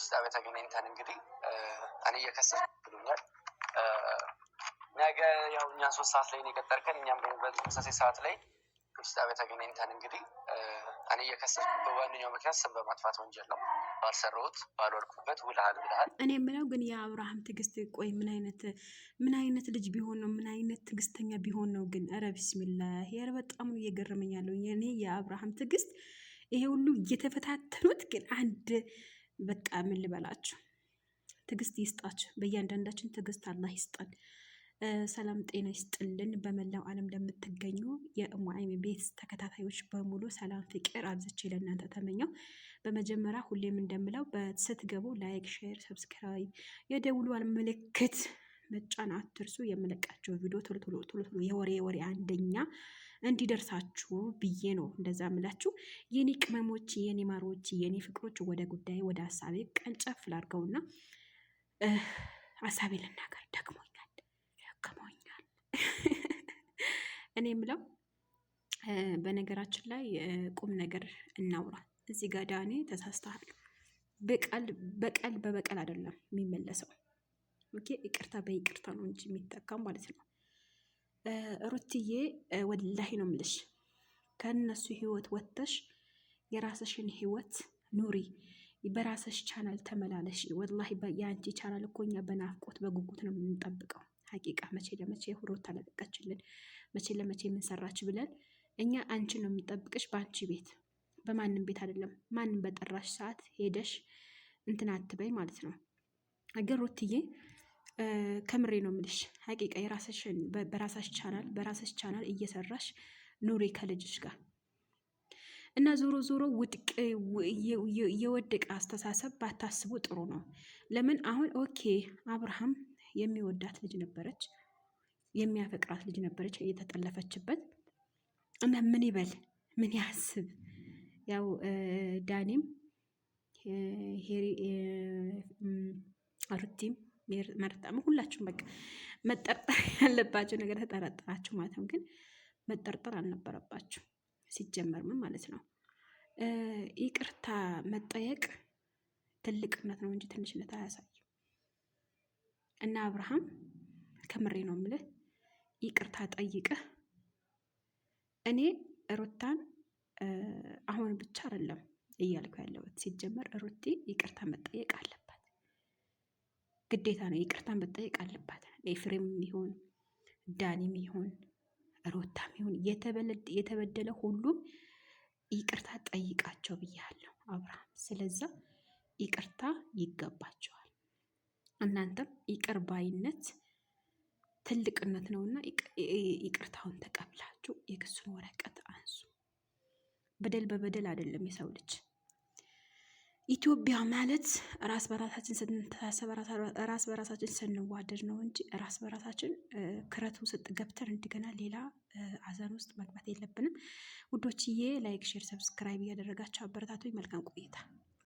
ፖሊስ ጣቢያ ተገናኝተን እንግዲህ እኔ እየከሰስኩ ብሎኛል። ነገ ያው እኛ 3 ሰዓት ላይ ነው የቀጠርከን። እኛም ደግሞ በተመሳሳይ ሰዓት ላይ ፖሊስ ጣቢያ ተገናኝተን እንግዲህ እኔ እየከሰስኩ በዋነኛው ምክንያት ስም በማጥፋት ወንጀል ነው። ባልሰራሁት ባልወልኩበት ውልሃል ብለሃል። እኔ የምለው ግን የአብርሃም ትዕግስት ቆይ ምን አይነት ልጅ ቢሆን ነው? ምን አይነት ትዕግስተኛ ቢሆን ነው? ግን ኧረ ቢስሚላህ ኧረ በጣም ነው እየገረመኝ ያለው እኔ የአብርሃም ትዕግስት። ይሄ ሁሉ እየተፈታተኑት ግን አንድ በቃ ምን ልበላችሁ፣ ትዕግስት ይስጣችሁ። በእያንዳንዳችን ትዕግስት አላህ ይስጣል። ሰላም ጤና ይስጥልን። በመላው ዓለም ለምትገኙ የእሙ አይሚ ቤት ተከታታዮች በሙሉ ሰላም ፍቅር አብዝቼ ለእናንተ ተመኘው። በመጀመሪያ ሁሌም እንደምለው ስትገቡ ላይክ፣ ሼር፣ ሰብስክራይብ የደውሏን ምልክት መጫን አትርሱ። የምለቃቸው ቪዲዮ ቶሎ የወሬ አንደኛ እንዲደርሳችሁ ብዬ ነው እንደዛ ምላችሁ። የኔ ቅመሞች፣ የኔ ማሮች፣ የኔ ፍቅሮች ወደ ጉዳይ ወደ ሀሳቤ ቀንጨፍ ላድርገውና ሀሳቤ ልናገር። ደክሞኛል። እኔ የምለው በነገራችን ላይ ቁም ነገር እናውራ። እዚህ ጋር ዳኔ ተሳስተሃል። በበቀል አይደለም የሚመለሰው። ኦኬ፣ ይቅርታ በይቅርታ ነው እንጂ የሚጠቀም ማለት ነው። ሩትዬ ወላሂ ነው የምልሽ፣ ከነሱ ህይወት ወጥተሽ የራስሽን ህይወት ኑሪ። በራስሽ ቻናል ተመላለሽ። ወላሂ የአንቺ ቻናል እኮ እኛ በናፍቆት በጉጉት ነው የምንጠብቀው። ሀቂቃ መቼ ለመቼ ሩታ ተለቀቀችልን፣ መቼ ለመቼ የምንሰራች ብለን እኛ አንቺን ነው የሚጠብቅሽ። በአንቺ ቤት በማንም ቤት አይደለም። ማንም በጠራሽ ሰዓት ሄደሽ እንትን አትበይ ማለት ነው። ግን ሩትዬ ከምሬ ነው የምልሽ፣ ሀቂቃ የራስሽን በራስሽ ቻናል እየሰራሽ ኑሪ ከልጅሽ ጋር እና ዞሮ የወደቀ አስተሳሰብ ባታስቡ ጥሩ ነው። ለምን አሁን ኦኬ አብርሃም የሚወዳት ልጅ ነበረች፣ የሚያፈቅራት ልጅ ነበረች እየተጠለፈችበት እና ምን ይበል ምን ያስብ። ያው ዳኒም ሩቲም መርጣም ሁላችሁም በቃ መጠርጠር ያለባቸው ነገር ተጠረጠራችሁ ማለት ነው። ግን መጠርጠር አልነበረባችሁ ሲጀመርም ማለት ነው። ይቅርታ መጠየቅ ትልቅነት ነው እንጂ ትንሽነት አያሳይም። እና አብርሃም ከምሬ ነው የምልህ ይቅርታ ጠይቀህ። እኔ ሩታን አሁን ብቻ አይደለም እያልኩ ያለሁት፣ ሲጀመር ሩቲ ይቅርታ መጠየቅ አለባት፣ ግዴታ ነው። ይቅርታ መጠየቅ አለባት። ኤፍሬም ይሁን ዳኒም ይሁን ሩታም ይሁን የተበደለ ሁሉም ይቅርታ ጠይቃቸው ብያለሁ አብርሃም። ስለዛ ይቅርታ ይገባቸዋል። እናንተም ይቅር ባይነት ትልቅነት ነውና ይቅርታውን ተቀብላችሁ የክሱን ወረቀት አንሱ። በደል በበደል አይደለም የሰው ልጅ። ኢትዮጵያ ማለት ራስ በራሳችን ስንተሳሰብ ራስ በራሳችን ስንዋደድ ነው እንጂ ራስ በራሳችን ክረቱ ውስጥ ገብተን እንደገና ሌላ አዘን ውስጥ መግባት የለብንም። ውዶችዬ ላይክ፣ ሼር፣ ሰብስክራይብ እያደረጋችሁ አበረታቱኝ። መልካም ቆይታ